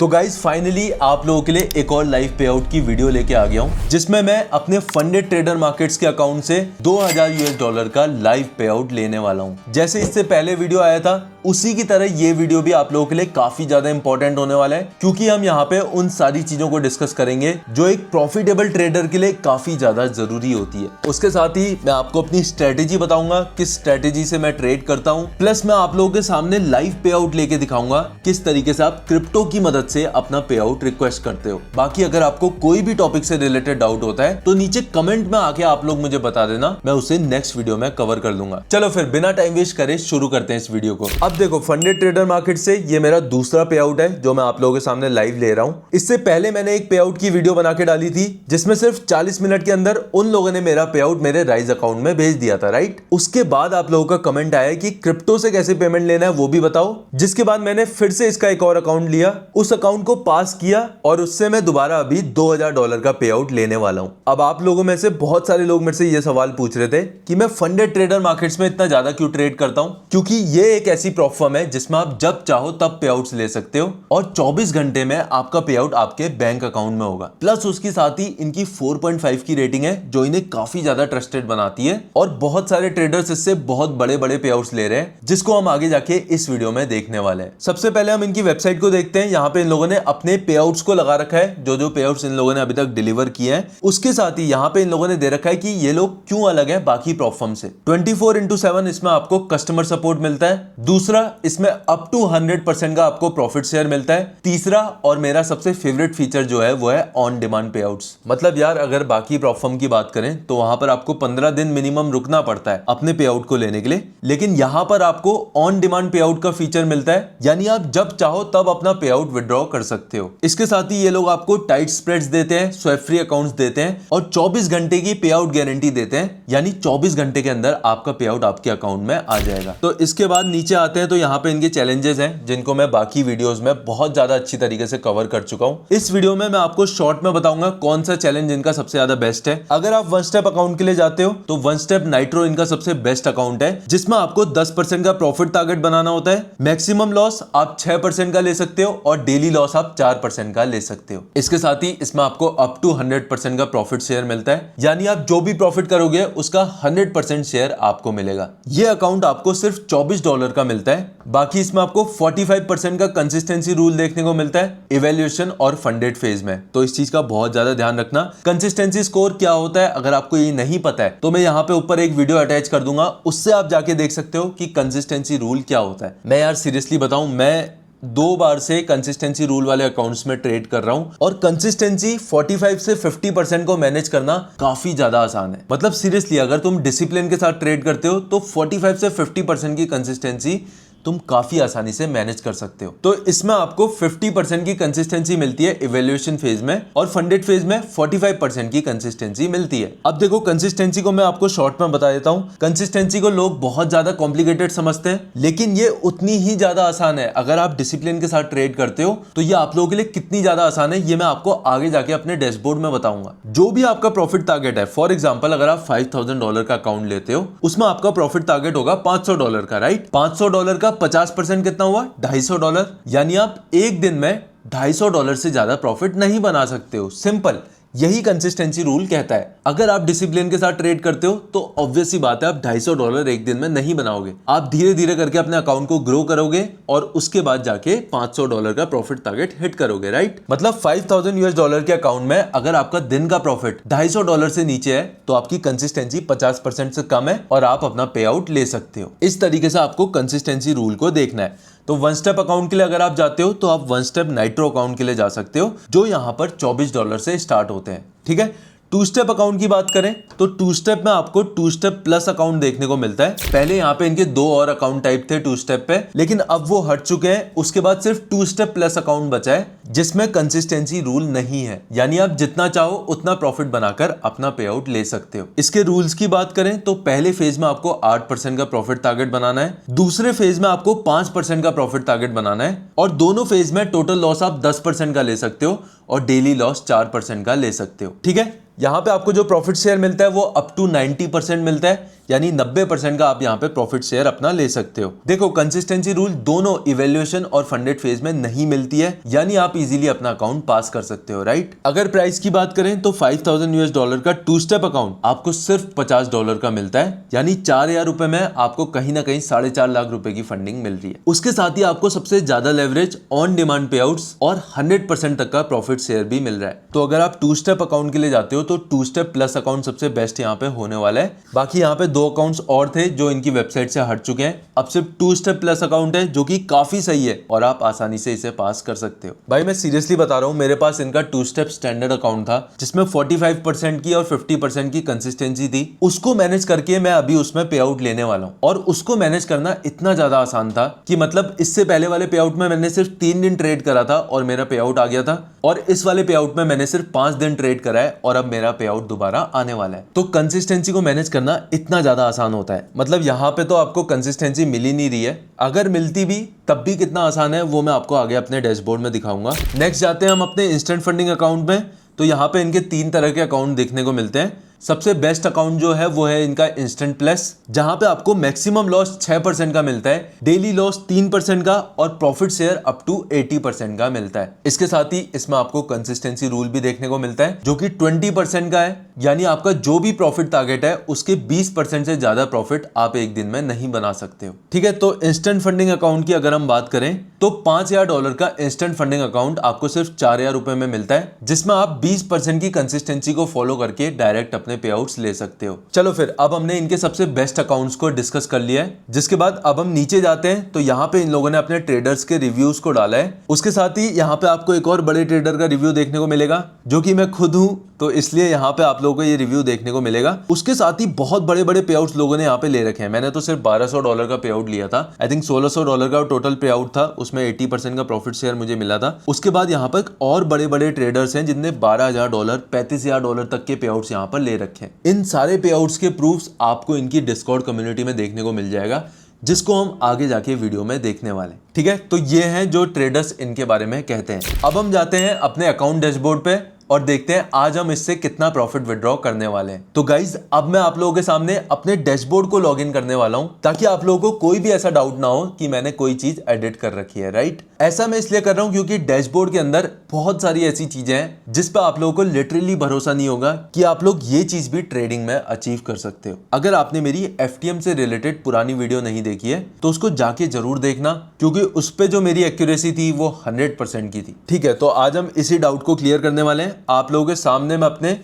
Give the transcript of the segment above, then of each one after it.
तो guys finally आप लोगों के लिए एक और लाइव पे आउट की वीडियो लेके आ गया हूं, जिसमें मैं अपने फंडेड ट्रेडर मार्केट्स के अकाउंट से $2000 का लाइव पे आउट लेने वाला हूं। जैसे इससे पहले वीडियो आया था उसी की तरह ये वीडियो भी आप लोगों के लिए काफी ज्यादा इंपॉर्टेंट होने वाला है, क्योंकि हम यहाँ पे उन सारी चीजों को डिस्कस करेंगे जो एक प्रॉफिटेबल ट्रेडर के लिए काफी ज्यादा जरूरी होती है। उसके साथ ही मैं आपको अपनी स्ट्रेटेजी बताऊंगा, किस स्ट्रेटेजी से मैं ट्रेड करता हूँ, प्लस मैं आप लोगों के सामने लाइव पे आउट लेके दिखाऊंगा किस तरीके से आप क्रिप्टो की मदद से अपना पे आउट रिक्वेस्ट करते हो। बाकी अगर आपको कोई भी टॉपिक से रिलेटेड डाउट होता है तो नीचे कमेंट में आके आप लोग मुझे बता देना, मैं उसे नेक्स्ट वीडियो में कवर कर दूंगा। चलो फिर बिना टाइम वेस्ट करे शुरू करते हैं इस वीडियो को। अब देखो, फंडेड ट्रेडर मार्केट से ये मेरा दूसरा पे आउट है जो मैं आप लोगों के सामने लाइव ले रहा हूं। इससे पहले मैंने एक पे आउट की वीडियो बना के डाली थी जिसमें सिर्फ 40 मिनट के अंदर उन लोगों ने मेरा पे आउट मेरे राइज अकाउंट में भेज दिया था, राइट। उसके बाद आप लोगों का कमेंट आया कि क्रिप्टो से कैसे पेमेंट लेना है वो भी बताओ, जिसके बाद मैंने फिर से इसका एक और अकाउंट लिया, उस अकाउंट को पास किया और उससे मैं दोबारा अभी $2000 का पे आउट लेने वाला हूं। अब आप लोगों में से बहुत सारे लोग मेरे से ये सवाल पूछ रहे थे कि मैं फंडेड ट्रेडर मार्केट्स में इतना ज्यादा क्यों ट्रेड करता हूं, क्योंकि ये एक ऐसी प्लेटफॉर्म है जिसमें आप जब चाहो तब पे आउट्स ले सकते हो और 24 घंटे में आपका पे आउट आपके बैंक अकाउंट में होगा। प्लस उसके साथ ही इनकी 4.5 की रेटिंग है जो इन्हें काफी ज्यादा ट्रस्टेड बनाती है और बहुत सारे ट्रेडर्स इससे बहुत बड़े बड़े पे आउट्स ले रहे हैं, जिसको हम आगे जाके इस वीडियो में देखने वाले हैं। सबसे पहले हम इनकी वेबसाइट को देखते हैं। यहाँ पे इन लोगों ने अपने पे आउट्स को लगा रखा है, जो पे आउट्स इन लोगों ने अभी तक डिलीवर किए हैं। उसके साथ ही यहाँ पे इन लोगों ने दे रखा है कि ये लोग क्यों अलग है बाकी प्लेटफॉर्म से। 24/7 इसमें आपको कस्टमर सपोर्ट मिलता है। दूसरा, इसमें अप टू 100% का आपको प्रॉफिट शेयर मिलता है। तीसरा और मेरा सबसे फेवरेट फीचर जो है वो है ऑन डिमांड पे आउट्स। मतलब यार, अगर बाकी प्लेटफॉर्म की बात करें तो वहां पर आपको 15 दिन मिनिमम रुकना पड़ता है अपने पे आउट को लेने के लिए, लेकिन यहां पर आपको ऑन डिमांड पे आउट का फीचर मिलता है, यानी आप जब चाहो तब अपना पे आउट विड्रॉ कर सकते हो। इसके साथ ही ये लोग आपको टाइट स्प्रेड्स देते हैं, स्वैप फ्री अकाउंट्स देते हैं और 24 घंटे की पे आउट गारंटी देते हैं, यानी 24 घंटे के अंदर आपका पे आउट आपके अकाउंट में आ जाएगा। तो इसके बाद नीचे आते हैं तो यहाँ पे इनके चैलेंजेस हैं जिनको मैं बाकी वीडियोस में बहुत ज्यादा अच्छी तरीके से कवर कर चुका हूँ। इस वीडियो में मैं आपको शॉर्ट में बताऊंगा कौन सा चैलेंज इनका सबसे ज्यादा बेस्ट है। अगर आप वन स्टेप अकाउंट के लिए जाते हो तो वन स्टेप नाइट्रो इनका सबसे बेस्ट अकाउंट है, जिसमें आपको 10% का प्रॉफिट टारगेट बनाना होता है। मैक्सिमम लॉस आप 6% का ले सकते हो और डेली लॉस आप 4% का ले सकते हो। इसके साथ ही इसमें आपको अप टू 100% का प्रॉफिट शेयर मिलता है, यानी आप जो भी प्रॉफिट करोगे उसका 100% शेयर आपको मिलेगा। ये अकाउंट आपको सिर्फ $24 का मिलता है। बाकी इसमें आपको 45% का कंसिस्टेंसी रूल देखने को मिलता है इवैल्यूएशन और फंडेड फेज में, तो इस चीज का बहुत ज्यादा ध्यान रखना। कंसिस्टेंसी स्कोर क्या होता है अगर आपको ये नहीं पता है तो मैं यहाँ पे ऊपर एक वीडियो अटैच कर दूंगा, उससे आप जाके देख सकते हो कि कंसिस्टेंसी रूल क्या होता है। मैं यार सीरियसली बताऊं, मैं 2 बार से कंसिस्टेंसी रूल वाले अकाउंट्स में ट्रेड कर रहा हूं और कंसिस्टेंसी 45 से 50% को मैनेज करना काफी ज्यादा आसान है। मतलब सीरियसली अगर तुम डिसिप्लिन के साथ ट्रेड करते हो तो 45 से 50% की कंसिस्टेंसी तुम काफी आसानी से मैनेज कर सकते हो। तो इसमें आपको 50% की कंसिस्टेंसी मिलती है इवैल्यूएशन फेज में और फंडेड फेज में 45% की कंसिस्टेंसी मिलती है। अब देखो, कंसिस्टेंसी को मैं आपको शॉर्ट में बता देता हूं। कंसिस्टेंसी को लोग बहुत ज्यादा कॉम्प्लिकेटेड समझते हैं, लेकिन ये उतनी ही ज्यादा आसान है। अगर आप डिसिप्लिन के साथ ट्रेड करते हो तो ये आप लोगों के लिए कितनी ज्यादा आसान है ये मैं आपको आगे जाके अपने डैशबोर्ड में बताऊंगा। जो भी आपका प्रॉफिट टारगेट है, फॉर एग्जाम्पल अगर आप $5000 का अकाउंट लेते हो, उसमें आपका प्रॉफिट टारगेट होगा $500 का, राइट। $500 का 50% कितना हुआ? $250, यानी आप एक दिन में $250 से ज्यादा प्रॉफिट नहीं बना सकते हो। सिंपल, यही कंसिस्टेंसी रूल कहता है। अगर आप डिसिप्लिन के साथ ट्रेड करते हो तो ऑब्वियस सी बात है आप $250 एक दिन में नहीं बनाओगे। आप धीरे धीरे करके अपने अकाउंट को ग्रो करोगे और उसके बाद जाके $500 का प्रॉफिट टारगेट हिट करोगे, राइट। मतलब $5000 के अकाउंट में अगर आपका दिन का प्रॉफिट $250 से नीचे है तो आपकी कंसिस्टेंसी 50% से कम है और आप अपना पे आउट ले सकते हो। इस तरीके से आपको कंसिस्टेंसी रूल को देखना है। तो वन स्टेप अकाउंट के लिए अगर आप जाते हो तो आप वन स्टेप नाइट्रो अकाउंट के लिए जा सकते हो, जो यहां पर $24 से स्टार्ट होते हैं, ठीक है। टू स्टेप अकाउंट की बात करें तो टू स्टेप में आपको टू स्टेप प्लस अकाउंट देखने को मिलता है। पहले यहाँ पे इनके 2 और अकाउंट टाइप थे टू स्टेप पे, लेकिन अब वो हट चुके हैं। उसके बाद सिर्फ टू स्टेप प्लस अकाउंट बचा है जिसमें कंसिस्टेंसी रूल नहीं है, यानी आप जितना चाहो उतना प्रॉफिट बनाकर अपना पे आउट ले सकते हो। इसके रूल्स की बात करें तो पहले फेज में आपको 8% का प्रॉफिट टारगेट बनाना है, दूसरे फेज में आपको 5% का प्रॉफिट टारगेट बनाना है और दोनों फेज में टोटल लॉस आप 10% का ले सकते हो और डेली लॉस 4% का ले सकते हो, ठीक है। यहाँ पे आपको जो प्रॉफिट शेयर मिलता है वो अप टू 90% मिलता है, यानी 90% का आप यहाँ पे प्रॉफिट शेयर अपना ले सकते हो। देखो कंसिस्टेंसी रूल दोनों इवैल्यूएशन और फंडेड फेज में नहीं मिलती है, यानी आप इजीली अपना अकाउंट पास कर सकते हो, राइट। अगर प्राइस की बात करें तो $5000 का 2 स्टेप अकाउंट आपको सिर्फ $50 का मिलता है, यानी 4000 रुपए में आपको कहीं ना कहीं 4.5 लाख रुपए की फंडिंग मिल रही है। उसके साथ ही आपको सबसे ज्यादा लेवरेज, ऑन डिमांड पे आउट्स और 100% तक का प्रॉफिट शेयर भी मिल रहा है। तो अगर आप 2 स्टेप अकाउंट के लिए जाते हो तो 2 स्टेप प्लस अकाउंट सबसे बेस्ट यहाँ पे होने वाला है। बाकी यहाँ पे 2 अकाउंट्स और थे जो इनकी वेबसाइट से हट चुके हैं, अब सिर्फ 2 स्टेप प्लस अकाउंट है जो कि काफी सही है और आप आसानी से इसे पास कर सकते हो। भाई मैं सीरियसली बता रहा हूँ, मेरे पास इनका 2 स्टेप स्टैंडर्ड अकाउंट था जिसमें 45% की और 50% की कंसिस्टेंसी थी। उसको मैनेज करके मैं अभी उसमें पे आउट लेने वाला हूँ और उसको मैनेज करना इतना ज्यादा आसान था कि मतलब इससे पहले वाले पे आउट में मैंने सिर्फ 3 दिन ट्रेड करा था और मेरा पे आउट आ गया था, और इस वाले पे आउट में मैंने सिर्फ 5 दिन ट्रेड करा है और अब मेरा पे आउट दोबारा आने वाला है। तो कंसिस्टेंसी को मैनेज करना इतना ज्यादा आसान होता है, मतलब यहाँ पे तो आपको कंसिस्टेंसी मिल ही नहीं रही है, अगर मिलती भी तब भी कितना आसान है वो मैं आपको आगे अपने डैशबोर्ड में दिखाऊंगा। नेक्स्ट जाते हैं हम अपने इंस्टेंट फंडिंग अकाउंट में। तो यहाँ पे इनके 3 तरह के अकाउंट देखने को मिलते हैं। सबसे बेस्ट अकाउंट जो है वो है इनका इंस्टेंट प्लस, जहां पे आपको मैक्सिमम लॉस 6% का मिलता है, डेली लॉस 3% का और प्रॉफिट शेयर अप टू 80% का मिलता है। इसके साथ ही इसमें आपको कंसिस्टेंसी रूल भी देखने को मिलता है जो कि 20% का है, यानी आपका जो भी प्रॉफिट टारगेट है उसके 20% से ज्यादा प्रॉफिट आप एक दिन में नहीं बना सकते हो। ठीक है, तो इंस्टेंट फंडिंग अकाउंट की अगर हम बात करें तो $5000 का इंस्टेंट फंडिंग अकाउंट आपको सिर्फ 4000 रुपए में मिलता है, जिसमें आप 20% की कंसिस्टेंसी को फॉलो करके डायरेक्ट अपने पे आउट्स ले सकते हो। चलो फिर अब हमने इनके सबसे बेस्ट अकाउंट्स को डिस्कस कर लिया है, जिसके बाद अब हम नीचे जाते हैं तो यहाँ पे इन लोगों ने अपने ट्रेडर्स के रिव्यूज को डाला है। उसके साथ ही यहाँ पे आपको एक और बड़े ट्रेडर का रिव्यू देखने को मिलेगा जो कि मैं खुद हूँ, तो इसलिए यहाँ पे आप लोगों को ये रिव्यू देखने को मिलेगा। उसके साथ ही बहुत बड़े बड़े पे आउट्स लोगों ने यहाँ पे ले रखे हैं। मैंने तो सिर्फ $1200 का पे आउट लिया था, आई थिंक $1600 का टोटल पे आउट था, उसमें 80% का प्रॉफिट शेयर मुझे मिला था। उसके बाद यहाँ पर और बड़े बड़े ट्रेडर्स हैं जिनने $12000 $35000 तक के पे आउट्स यहाँ पर ले रखे हैं। इन सारे पे आउट्स के प्रूफ्स आपको इनकी डिस्कॉर्ड कम्युनिटी में देखने को मिल जाएगा, जिसको हम आगे जाके वीडियो में देखने वाले। ठीक है, तो ये हैं जो ट्रेडर्स इनके बारे में कहते हैं। अब हम जाते हैं अपने अकाउंट डैशबोर्ड पे और देखते हैं आज हम इससे कितना प्रॉफिट विड्रॉ करने वाले हैं। तो गाइज अब मैं आप लोगों के सामने अपने डैशबोर्ड को लॉगिन करने वाला हूं ताकि आप लोगों को कोई भी ऐसा डाउट ना हो कि मैंने कोई चीज एडिट कर रखी है, राइट। ऐसा मैं इसलिए कर रहा हूं क्योंकि डैशबोर्ड के अंदर बहुत सारी ऐसी चीजें हैं जिस पर आप लोगों को लिटरली भरोसा नहीं होगा कि आप लोग ये चीज भी ट्रेडिंग में अचीव कर सकते हो। अगर आपने मेरी FTM से रिलेटेड पुरानी वीडियो नहीं देखी है तो उसको जाके जरूर देखना, क्योंकि उस पर जो मेरी एक्यूरेसी थी वो 100% की थी। ठीक है, तो आज हम इसी डाउट को क्लियर करने वाले हैं। आप लोगों के सामने मैं अपने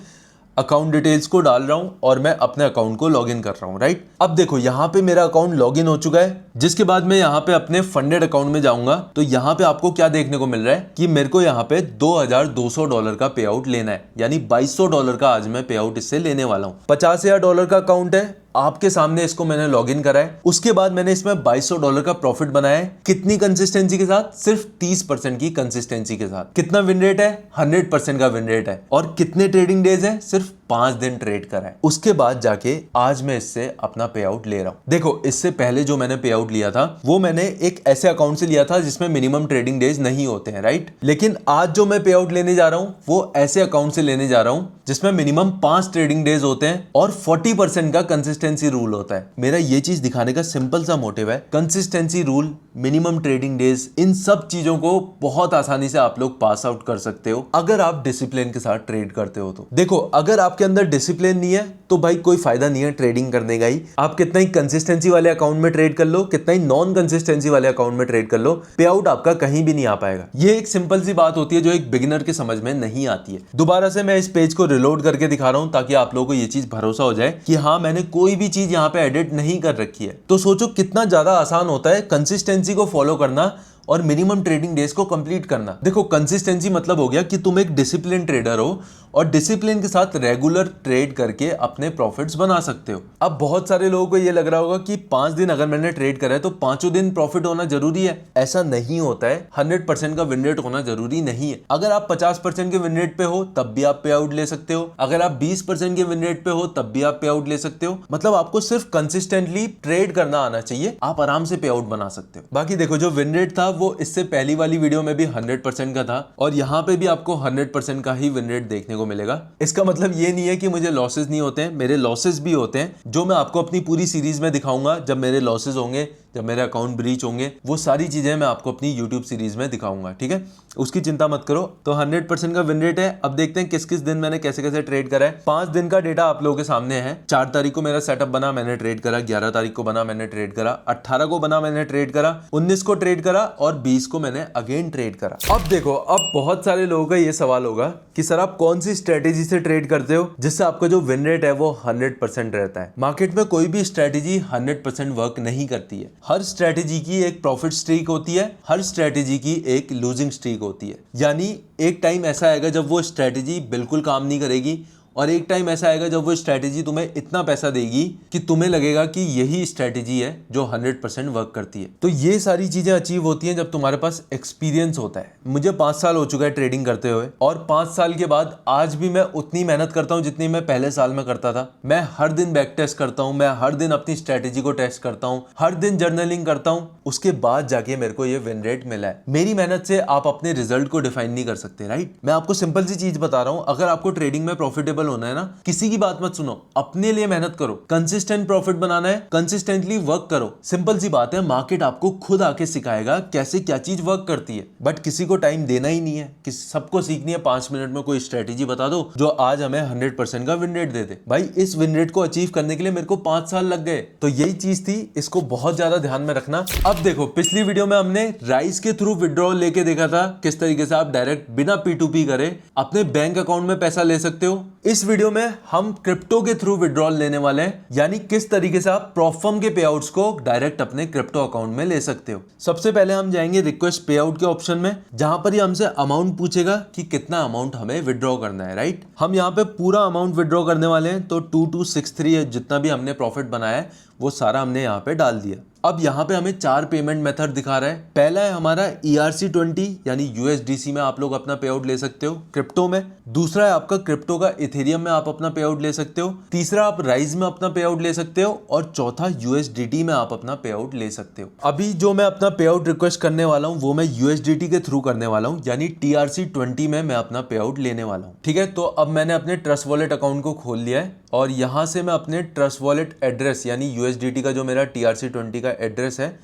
अकाउंट डिटेल्स को डाल रहा हूं और मैं अपने अकाउंट को लॉगिन कर रहा हूं, राइट। अब देखो यहाँ पे मेरा अकाउंट लॉगिन हो चुका है, जिसके बाद मैं यहाँ पे अपने फंडेड अकाउंट में जाऊंगा तो यहाँ पे आपको क्या देखने को मिल रहा है कि मेरे को यहाँ पे $2200 का पे आउट लेना है, यानी $2200 का आज मैं पे आउट इससे लेने वाला हूँ। $50000 का अकाउंट है, आपके सामने इसको मैंने लॉगिन करा है। उसके बाद मैंने इसमें $2200 का प्रॉफिट बनाया है। कितनी कंसिस्टेंसी के साथ? सिर्फ 30% की कंसिस्टेंसी के साथ। कितना विन रेट है? 100% का विन रेट है। और कितने ट्रेडिंग डेज है? सिर्फ 5 दिन ट्रेड करा है। उसके बाद जाके आज मैं इससे अपना पे आउट ले रहा हूं। देखो इससे पहले जो मैंने पे आउट लिया था वो मैंने एक ऐसे अकाउंट से लिया था जिसमें मिनिमम ट्रेडिंग डेज नहीं होते हैं, राइट। लेकिन आज जो मैं पे आउट लेने जा रहा हूं वो ऐसे अकाउंट से लेने जा रहा हूं जिसमें मिनिमम 5 ट्रेडिंग डेज होते हैं और 40% का कंसिस्टेंसी रूल होता है। मेरा ये चीज दिखाने का सिंपल सा मोटिव है, consistency rule, minimum trading days, इन सब चीजों को बहुत आसानी से आप लोग पास आउट कर सकते हो अगर आप डिसिप्लिन के साथ ट्रेड करते हो। तो देखो अगर आपके अंदर डिसिप्लिन नहीं है तो भाई कोई फायदा नहीं है ट्रेडिंग करने का ही। आप कितना ही कंसिस्टेंसी वाले अकाउंट में ट्रेड कर लो, कितना ही नॉन कंसिस्टेंसी वाले अकाउंट में ट्रेड कर लो, पे आउट आपका कहीं भी नहीं आ पाएगा। ये एक सिंपल सी बात होती है जो एक बिगिनर के समझ में नहीं आती है। दोबारा से मैं इस पेज को रिलोड करके दिखा रहा हूं ताकि आप लोगों को ये चीज भरोसा हो जाए कि हाँ मैंने कोई भी चीज यहाँ पे एडिट नहीं कर रखी है। तो सोचो कितना ज्यादा आसान होता है कंसिस्टेंसी को फॉलो करना और मिनिमम ट्रेडिंग डेज को कंप्लीट करना। देखो कंसिस्टेंसी मतलब हो गया कि तुम एक डिसिप्लिन ट्रेडर हो और डिसिप्लिन के साथ रेगुलर ट्रेड करके अपने प्रॉफिट्स बना सकते हो। अब बहुत सारे लोगों को ये लग रहा होगा कि 5 दिन अगर मैंने ट्रेड करा है तो 5 दिन प्रॉफिट होना जरूरी है। ऐसा नहीं होता है। 100% का विन रेट होना जरूरी नहीं है। अगर आप 50% के विन रेट पे हो तब भी आप पे आउट ले सकते हो। अगर आप 20% के विन रेट पे हो तब भी आप पे आउट ले सकते हो। मतलब आपको सिर्फ कंसिस्टेंटली ट्रेड करना आना चाहिए, आप आराम से पे आउट बना सकते हो। बाकी देखो जो विन रेट था वो इससे पहली वाली वीडियो में भी 100% का था और यहाँ पे भी आपको 100% का ही विन रेट देखने को मिलेगा। इसका मतलब ये नहीं है कि मुझे लॉसेस नहीं होते हैं, मेरे लॉसेस भी होते हैं, जो मैं आपको अपनी पूरी सीरीज में दिखाऊंगा। जब मेरे लॉसेस होंगे, जब मेरे अकाउंट ब्रीच होंगे, वो सारी चीजें मैं आपको अपनी यूट्यूब सीरीज में दिखाऊंगा, ठीक है, उसकी चिंता मत करो। तो 100% का विन रेट है। अब देखते हैं किस किस दिन मैंने कैसे कैसे ट्रेड करा है। 5 दिन का डेटा आप लोगों के सामने है। 4 तारीख को मेरा सेटअप बना, मैंने ट्रेड करा। 11 तारीख को बना, मैंने ट्रेड करा। 18 को बना, मैंने ट्रेड करा। 19 को ट्रेड करा और 20 को मैंने अगेन ट्रेड करा। अब देखो, अब बहुत सारे लोगों का ये सवाल होगा कि सर आप कौन सी स्ट्रेटेजी से ट्रेड करते हो जिससे आपका जो विन रेट है वो 100% रहता है। मार्केट में कोई भी स्ट्रेटेजी 100% वर्क नहीं करती है। हर स्ट्रेटेजी की एक प्रॉफिट स्ट्रीक होती है, हर स्ट्रेटेजी की एक लूजिंग स्ट्रीक होती है। यानी एक टाइम ऐसा आएगा जब वो स्ट्रेटेजी बिल्कुल काम नहीं करेगी और एक टाइम ऐसा आएगा जब वो स्ट्रेटेजी तुम्हें इतना पैसा देगी कि तुम्हें लगेगा कि यही स्ट्रेटेजी है जो 100% वर्क करती है। तो ये सारी चीजें अचीव होती हैं जब तुम्हारे पास एक्सपीरियंस होता है। मुझे 5 साल हो चुका है ट्रेडिंग करते हुए और 5 साल के बाद आज भी मैं उतनी मेहनत करता हूं जितनी मैं पहले साल में करता था। मैं हर दिन बैक टेस्ट करता हूं, मैं हर दिन अपनी स्ट्रेटेजी को टेस्ट करता हूं, हर दिन जर्नलिंग करता हूं, उसके बाद जाके मेरे को ये विन रेट मिला है। मेरी मेहनत से आप अपने रिजल्ट को डिफाइन नहीं कर सकते, राइट। मैं आपको सिंपल सी चीज बता रहा हूं, अगर आपको ट्रेडिंग में प्रॉफिटेबल होना है ना, किसी की बात मत सुनो, अपने लिए मेहनत करो। कंसिस्टेंट प्रॉफिट बनाना है, कंसिस्टेंटली वर्क करो। सिंपल सी बात है, मार्केट आपको खुद आके सिखाएगा कैसे क्या चीज वर्क करती है। बट किसी को टाइम देना ही नहीं है कि सबको सीखनी है 5 मिनट में कोई स्ट्रेटेजी बता दो जो आज हमें 100% का विन रेट दे दे। भाई इस विन रेट को अचीव करने के लिए मेरे को 5 साल लग गए। तो यही चीज थी, इसको बहुत ज्यादा ध्यान में रखना। अब देखो, पिछली वीडियो में हमने राइज के थ्रू विड्रॉल लेके देखा था, किस तरीके से आप डायरेक्ट बिना P2P करे अपने बैंक अकाउंट में पैसा ले सकते हो। इस वीडियो में हम क्रिप्टो के थ्रू विड्रॉल लेने वाले हैं, यानी किस तरीके से आप प्रॉफर्म के पे आउट्स को डायरेक्ट अपने क्रिप्टो अकाउंट में ले सकते हो। सबसे पहले हम जाएंगे रिक्वेस्ट पे आउट के ऑप्शन में, जहां पर ये हमसे अमाउंट पूछेगा कि कितना अमाउंट हमें विड्रॉ करना है, राइट। हम यहाँ पे पूरा अमाउंट विड्रॉ करने वाले हैं, तो 2263 है, जितना भी हमने प्रॉफिट बनाया है वो सारा हमने यहाँ पे डाल दिया। अब यहाँ पे हमें 4 पेमेंट मेथड दिखा रहा है। पहला है हमारा ERC20 यानी USDC में आप लोग अपना पे आउट ले सकते हो क्रिप्टो में। दूसरा है आपका क्रिप्टो का इथेरियम में आप अपना पे आउट ले सकते हो। तीसरा आप राइज में अपना पे आउट ले सकते हो और चौथा USDT में आप अपना पे आउट ले सकते हो। अभी जो मैं अपना पे आउट रिक्वेस्ट करने वाला हूँ वो मैं USDT के थ्रू करने वाला हूँ, यानी TRC20 में मैं अपना पे आउट लेने वाला हूँ, ठीक है। तो अब मैंने अपने ट्रस्ट वॉलेट अकाउंट को खोल लिया है और यहाँ से मैं अपने ट्रस्ट वॉलेट एड्रेस यानी USDT का जो मेरा TRC20 का एड्रेस है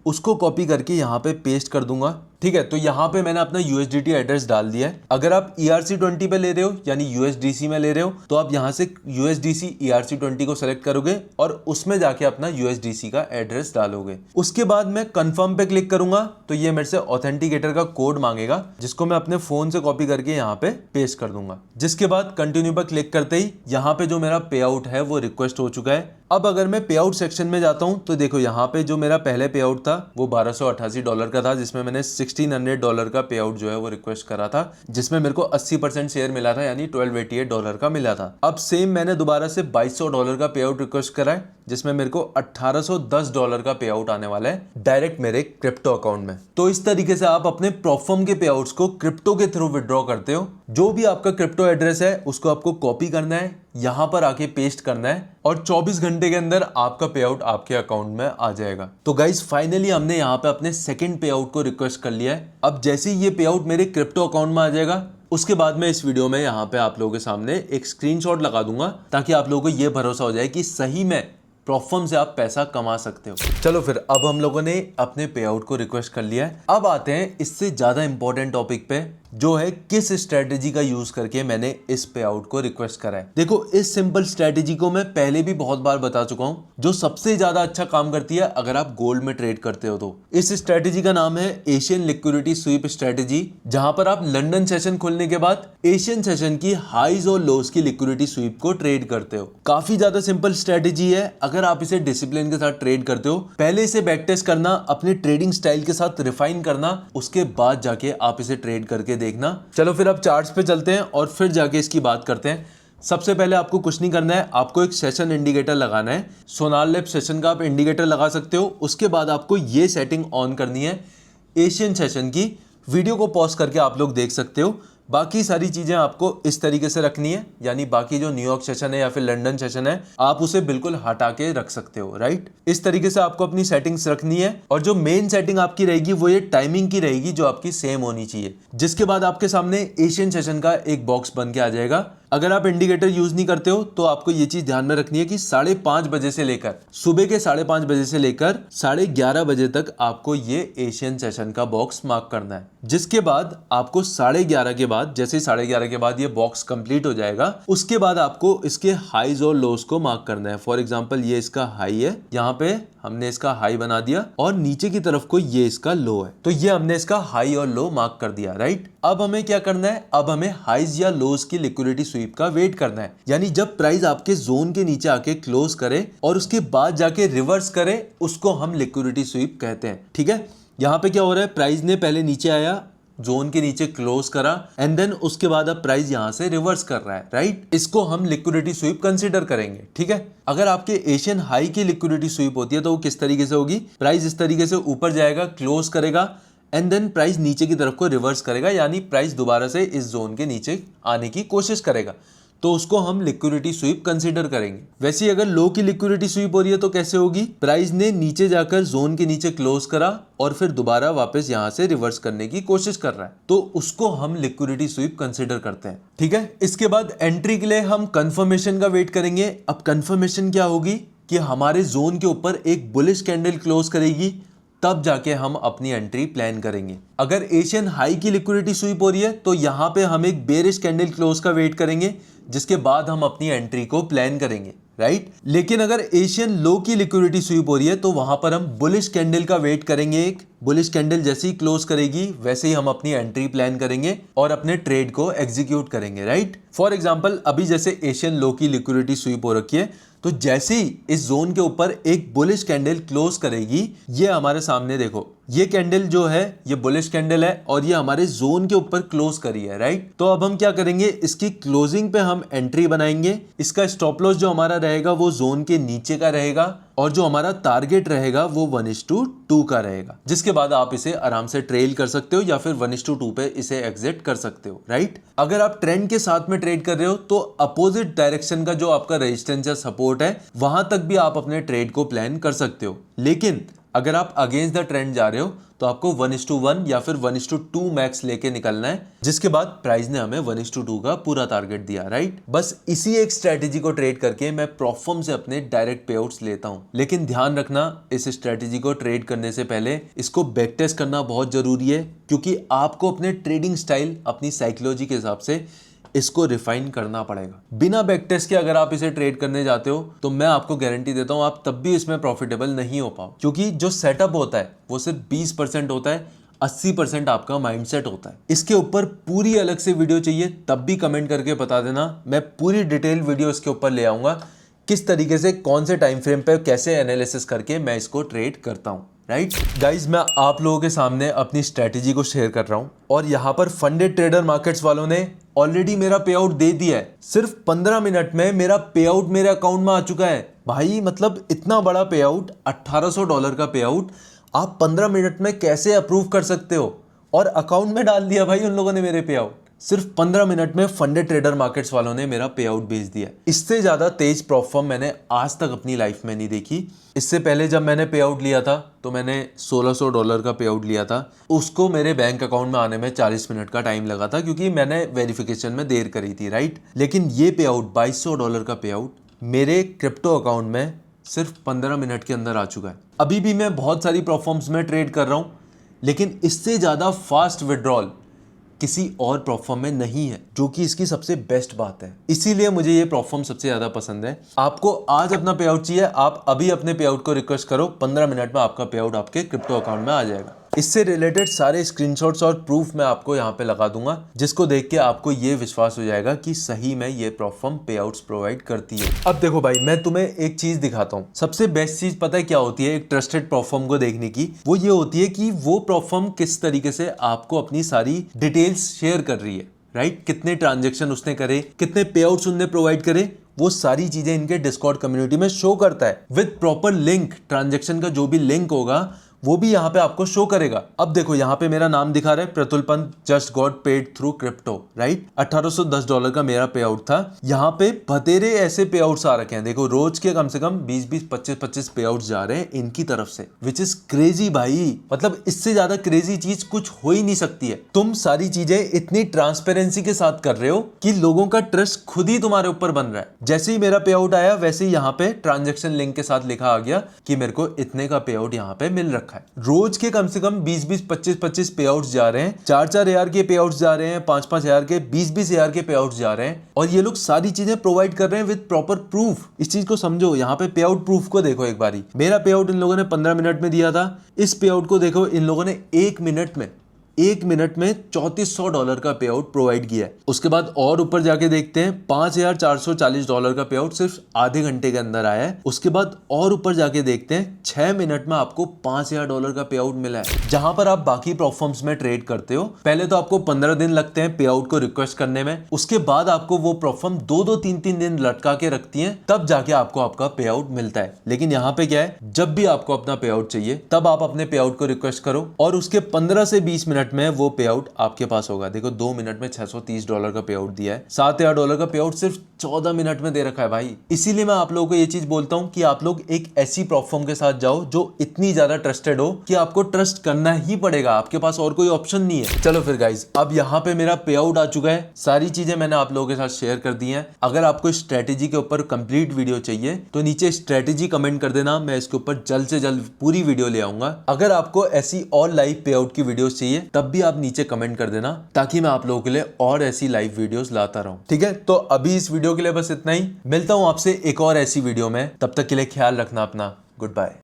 उसको कॉपी करके यहाँ पे पेस्ट कर दूंगा, ठीक है। तो यहाँ पे मैंने अपना USDT एड्रेस डाल दिया है। अगर आप ERC20 पे ले रहे हो यानी USDC में ले रहे हो तो आप यहाँ से USDC ERC20 को सेलेक्ट करोगे और उसमें जाके अपना USDC का एड्रेस डालोगे। उसके बाद मैं कंफर्म पे क्लिक करूंगा तो ये मेरे से ऑथेंटिकेटर का कोड मांगेगा, जिसको मैं अपने फोन से कॉपी करके यहाँ पे पेस्ट कर दूंगा। जिसके बाद कंटिन्यू पर क्लिक करते ही यहाँ पे जो मेरा पे आउट है वो रिक्वेस्ट हो चुका है। अब अगर मैं पे आउट सेक्शन में जाता हूं तो देखो यहाँ पे जो मेरा पहले पे आउट था वो $1288 का था, जिसमें मैंने $1600 का पे आउट जो है वो रिक्वेस्ट करा था, जिसमें मेरे को 80% शेयर मिला था यानी $1288 का मिला था। अब सेम मैंने दोबारा से $2200 का पे आउट रिक्वेस्ट करा है, जिसमें मेरे को $1810 का पे आउट आने वाला है डायरेक्ट मेरे क्रिप्टो अकाउंट में। तो इस तरीके से आप अपने प्रॉफर्म के पे आउट्स को क्रिप्टो के थ्रू विड्रॉ करते हो। जो भी आपका क्रिप्टो एड्रेस है उसको आपको कॉपी करना है, यहां पर आके पेस्ट करना है और 24 घंटे के अंदर आपका पे आउट आपके अकाउंट में आ जाएगा। तो गाइस फाइनली हमने यहाँ पे अपने सेकंड पे आउट को रिक्वेस्ट कर लिया है। अब जैसे ही ये पे आउट मेरे क्रिप्टो अकाउंट में आ जाएगा उसके बाद मैं इस वीडियो में यहाँ पे आप लोगों के सामने एक स्क्रीनशॉट लगा दूंगा ताकि आप लोगों को ये भरोसा हो जाए कि सही में प्रॉफर्म से आप पैसा कमा सकते हो। चलो फिर अब हम लोगों ने अपने पे आउट को रिक्वेस्ट कर लिया है। अब आते हैं इससे ज्यादा इंपॉर्टेंट टॉपिक पे, जो है किस स्ट्रेटेजी का यूज करके मैंने इस पे आउट को रिक्वेस्ट करा है। देखो इस सिंपल स्ट्रेटेजी को मैं पहले भी बहुत बार बता चुका हूं, जो सबसे ज्यादा अच्छा काम करती है अगर आप गोल्ड में ट्रेड करते हो तो। इस स्ट्रेटेजी का नाम है एशियन लिक्विडिटी स्वीप स्ट्रेटेजी, जहां पर आप लंदन सेशन खोलने के बाद एशियन सेशन की हाईज और लोज की लिक्विडिटी स्वीप को ट्रेड करते हो। काफी ज्यादा सिंपल स्ट्रेटेजी है। अगर आप इसे डिसिप्लिन के साथ ट्रेड करते हो, पहले इसे बैक टेस्ट करना, अपने ट्रेडिंग स्टाइल के साथ रिफाइन करना, उसके बाद जाके आप इसे ट्रेड करके देखना। चलो फिर अब चार्ट्स पे चलते हैं और फिर जाके इसकी बात करते हैं। सबसे पहले आपको कुछ नहीं करना है, आपको एक सेशन इंडिकेटर लगाना है। सोनार लैब सेशन का आप इंडिकेटर लगा सकते हो। उसके बाद आपको ये सेटिंग ऑन करनी है एशियन सेशन की। वीडियो को पॉज करके आप लोग देख सकते हो। बाकी सारी चीजें आपको इस तरीके से रखनी है, यानी बाकी जो न्यूयॉर्क सेशन है या फिर लंदन सेशन है आप उसे बिल्कुल हटा के रख सकते हो, राइट। इस तरीके से आपको अपनी सेटिंग्स रखनी है और जो मेन सेटिंग आपकी रहेगी वो ये टाइमिंग की रहेगी जो आपकी सेम होनी चाहिए। जिसके बाद आपके सामने एशियन सेशन का एक बॉक्स बन के आ जाएगा। अगर आप इंडिकेटर यूज नहीं करते हो तो आपको ये चीज ध्यान में रखनी है कि 5:30 बजे से लेकर सुबह के 5:30 बजे से लेकर 11:30 बजे तक आपको ये एशियन सेशन का बॉक्स मार्क करना है। जिसके बाद आपको 11:30 के बाद, जैसे 11:30 के बाद ये बॉक्स कंप्लीट हो जाएगा, उसके बाद आपको इसके हाईज और लोज को मार्क करना है। फॉर एग्जांपल ये इसका हाई है, यहाँ पे हमने इसका हाई बना दिया और नीचे की तरफ को ये इसका लो है, तो ये हमने इसका हाई और लो मार्क कर दिया, राइट। अब हमें क्या करना है, अब हमें हाईज या लोज की लिक्विडिटी स्वीप का वेट करना है, यानी जब प्राइस आपके जोन के नीचे आके क्लोज करे और उसके बाद जाके रिवर्स करे, उसको हम लिक्विडिटी स्वीप कहते हैं, ठीक है। यहाँ पे क्या हो रहा है, प्राइस ने पहले नीचे आया, जोन के नीचे क्लोज करा एंड देन उसके बाद अब प्राइस यहां से रिवर्स कर रहा है, राइट। इसको हम लिक्विडिटी स्वीप कंसीडर करेंगे, ठीक है। अगर आपके एशियन हाई की लिक्विडिटी स्वीप होती है तो वो किस तरीके से होगी, प्राइस इस तरीके से ऊपर जाएगा, क्लोज करेगा एंड देन प्राइस नीचे की तरफ को रिवर्स करेगा, यानी प्राइस दोबारा से इस जोन के नीचे आने की कोशिश करेगा, तो उसको हम लिक्विडिटी स्वीप कंसीडर करेंगे। वैसे ही अगर लो की लिक्विडिटी स्वीप हो रही है तो कैसे होगी, प्राइस ने नीचे जाकर जोन के नीचे क्लोज करा और फिर दोबारा वापस यहां से रिवर्स करने की कोशिश कर रहा है, तो उसको हम लिक्विडिटी स्वीप कंसीडर करते हैं, ठीक है। इसके बाद एंट्री के लिए हम कंफर्मेशन का वेट करेंगे। अब कंफर्मेशन क्या होगी कि हमारे जोन के ऊपर एक बुलिश कैंडल क्लोज करेगी, तब जाके हम अपनी एंट्री प्लान करेंगे। अगर एशियन हाई की लिक्विडिटी स्वीप हो रही है तो यहाँ पे हम एक बेरिश कैंडल क्लोज का वेट करेंगे, जिसके बाद हम अपनी एंट्री को प्लान करेंगे, राइट। लेकिन अगर एशियन लो की लिक्विडिटी स्वीप हो रही है तो वहां पर हम बुलिश कैंडल का वेट करेंगे। एक बुलिश कैंडल जैसे ही क्लोज करेगी वैसे ही हम अपनी एंट्री प्लान करेंगे और अपने ट्रेड को एग्जीक्यूट करेंगे, राइट। फॉर एग्जांपल अभी जैसे एशियन लो की लिक्विडिटी स्वीप हो रखी है, तो जैसे ही इस जोन के ऊपर एक बुलिश कैंडल क्लोज करेगी, ये हमारे सामने देखो, ये कैंडल जो है ये बुलिश कैंडल है और ये हमारे जोन के ऊपर क्लोज करी है, राइट। तो अब हम क्या करेंगे, इसकी क्लोजिंग पे हम एंट्री बनाएंगे। इसका स्टॉप लॉस जो हमारा रहेगा वो जोन के नीचे का रहेगा और जो हमारा टारगेट रहेगा वो 1:2 का रहेगा, जिसके बाद आप इसे आराम से ट्रेल कर सकते हो या फिर 1:2 पे इसे एग्जिट कर सकते हो, राइट। अगर आप ट्रेंड के साथ में ट्रेड कर रहे हो तो अपोजिट डायरेक्शन का जो आपका रेजिस्टेंस या सपोर्ट है वहां तक भी आप अपने ट्रेड को प्लान कर सकते हो। लेकिन अगर आप अगेंस्ट द ट्रेंड जा रहे हो तो आपको 1:1 या फिर 1:2 मैक्स लेके निकलना है, जिसके बाद प्राइस ने हमें 1:2 का पूरा टारगेट दिया, राइट। बस इसी एक स्ट्रेटेजी को ट्रेड करके मैं प्रॉफर्म से अपने डायरेक्ट पे आउट्स लेता हूं। लेकिन ध्यान रखना, इस स्ट्रेटेजी को ट्रेड करने से पहले इसको बैक टेस्ट करना बहुत जरूरी है, क्योंकि आपको अपने ट्रेडिंग स्टाइल, अपनी साइकोलॉजी के हिसाब से इसको रिफाइन करना पड़ेगा। बिना बैक टेस्ट के अगर आप इसे ट्रेड करने जाते हो तो मैं आपको गारंटी देता हूं आप तब भी इसमें प्रॉफिटेबल नहीं हो पाओ, क्योंकि जो सेटअप होता है वो सिर्फ 20% होता है, 80% आपका माइंडसेट होता है। इसके ऊपर पूरी अलग से वीडियो चाहिए तब भी कमेंट करके बता देना, मैं पूरी डिटेल वीडियो इसके ऊपर ले आऊंगा, किस तरीके से कौन से टाइम फ्रेम पे कैसे एनालिसिस करके मैं इसको ट्रेड करता हूं, राइट। गाइज मैं आप लोगों के सामने अपनी स्ट्रेटेजी को शेयर कर रहा हूं और यहाँ पर फंडेड ट्रेडर मार्केट्स वालों ने ऑलरेडी मेरा पे आउट दे दिया है। सिर्फ 15 मिनट में मेरा पे आउट मेरे अकाउंट में आ चुका है भाई। मतलब इतना बड़ा पे आउट, $1800 का पे आउट आप 15 मिनट में कैसे अप्रूव कर सकते हो, और अकाउंट में डाल दिया भाई उन लोगों ने मेरे पे आउट। सिर्फ 15 मिनट में फंडेड ट्रेडर मार्केट्स वालों ने मेरा पे आउट भेज दिया। इससे ज्यादा तेज प्रॉफर्म मैंने आज तक अपनी लाइफ में नहीं देखी। इससे पहले जब मैंने पे आउट लिया था तो मैंने $1600 का पे आउट लिया था, उसको मेरे बैंक अकाउंट में आने में 40 मिनट का टाइम लगा था, क्योंकि मैंने वेरिफिकेशन में देर करी थी, राइट। लेकिन ये पे आउट $2200 का पे आउट मेरे क्रिप्टो अकाउंट में सिर्फ 15 मिनट के अंदर आ चुका है। अभी भी मैं बहुत सारी प्रॉफर्म्स में ट्रेड कर रहा हूँ, लेकिन इससे ज्यादा फास्ट विड्रॉल किसी और प्रॉफर्म में नहीं है, जो कि इसकी सबसे बेस्ट बात है। इसीलिए मुझे ये प्रॉफर्म सबसे ज्यादा पसंद है। आपको आज अपना पे आउट चाहिए, आप अभी अपने पे आउट को रिक्वेस्ट करो, 15 मिनट में आपका पे आउट आपके क्रिप्टो अकाउंट में आ जाएगा। इससे रिलेटेड सारे स्क्रीनशॉट्स और प्रूफ मैं आपको यहाँ पे लगा दूंगा, जिसको देख के आपको ये विश्वास हो जाएगा कि सही में ये प्रॉफर्म पे आउट्स प्रोवाइड करती है। अब देखो भाई, मैं तुम्हें एक चीज दिखाता हूँ। सबसे बेस्ट चीज पता है क्या होती है एक ट्रस्टेड प्रॉफर्म को देखने की? वो ये होती है कि वो प्रॉफर्म किस तरीके से आपको अपनी सारी डिटेल्स शेयर कर रही है, राइट। कितने ट्रांजेक्शन उसने करे, कितने पे आउट्स उन्होंने प्रोवाइड करे, वो सारी चीजें इनके डिस्कॉर्ड कम्युनिटी में शो करता है विद प्रॉपर लिंक। ट्रांजेक्शन का जो भी लिंक होगा वो भी यहाँ पे आपको शो करेगा। अब देखो यहाँ पे मेरा नाम दिखा रहा है Pratul Pant just got paid through crypto, right. $1810 का मेरा पे आउट था। यहाँ पे बतेरे ऐसे पे आउट्स आ रखे हैं, देखो रोज के कम से कम 20-20, 25-25 पे आउट्स जा रहे हैं इनकी तरफ से, विच इज क्रेजी भाई। मतलब इससे ज्यादा क्रेजी चीज कुछ हो ही नहीं सकती है। तुम सारी चीजें इतनी ट्रांसपेरेंसी के साथ कर रहे हो कि लोगों का ट्रस्ट खुद ही तुम्हारे ऊपर बन रहा है। जैसे ही मेरा पे आउट आया वैसे ही यहाँ पे ट्रांजेक्शन लिंक के साथ लिखा आ गया कि मेरे को इतने का पे आउट यहाँ पे मिल रखा है। रोज के कम से कम 20-20, 25-25 पे आउट्स जा रहे हैं, 4-4 हजार के पे आउट्स जा रहे हैं, 5-5 हजार के, 20-20 हजार के पे आउट्स जा रहे हैं, और ये लोग सारी चीजें प्रोवाइड कर रहे हैं विद प्रॉपर प्रूफ। इस चीज को समझो, यहाँ पे पे आउट प्रूफ को देखो एक बारी। मेरा पे आउट इन लोगों ने 15 मिनट में दिया था, इस पे आउट को देखो इन लोगों ने 1 मिनट में $3400 का पे आउट प्रोवाइड किया है। उसके बाद और ऊपर जाके देखते हैं $5440 का पे आउट सिर्फ आधे घंटे के अंदर आया है। उसके बाद और ऊपर जाके देखते हैं 6 मिनट में आपको $5000 का पे आउट मिला है। जहां पर आप बाकी प्लेटफॉर्म्स में ट्रेड करते हो पहले तो आपको 15 दिन लगते हैं पे आउट को रिक्वेस्ट करने में, उसके बाद आपको वो प्लेटफॉर्म 2-2, 3-3 दिन लटका के रखती है, तब जाके आपको आपका पे आउट मिलता है। लेकिन यहाँ पे क्या है, जब भी आपको अपना पे आउट चाहिए तब आप अपने पे आउट को रिक्वेस्ट करो और उसके 15 से 20 मिनट में वो पे आउट आपके पास होगा। देखो 2 मिनट में $630 का पे आउट दिया है, $7000 का पे आउट सिर्फ 14 मिनट में दे रखा है भाई। इसीलिए मैं आप लोगों को ये चीज बोलता हूं कि आप लोग एक ऐसी प्लेटफॉर्म के साथ जाओ जो इतनी ज्यादा ट्रस्टेड हो कि आपको ट्रस्ट करना ही पड़ेगा, आपके पास और कोई ऑप्शन नहीं है। चलो फिर गाइज, अब यहाँ पे मेरा पे आउट आ चुका है, सारी चीजें मैंने आप लोगों के साथ शेयर कर दी हैं। अगर आपको स्ट्रेटेजी के ऊपर कंप्लीट वीडियो चाहिए तो नीचे स्ट्रेटेजी कमेंट कर देना, मैं इसके ऊपर जल्द से जल्द पूरी वीडियो ले आऊंगा। अगर आपको ऐसी और लाइव पे आउट की वीडियो चाहिए तब भी आप नीचे कमेंट कर देना, ताकि मैं आप लोगों के लिए और ऐसी लाइव वीडियोस लाता रहूं। ठीक है, तो अभी इस वीडियो के लिए बस इतना ही। मिलता हूं आपसे एक और ऐसी वीडियो में, तब तक के लिए ख्याल रखना अपना। Good bye.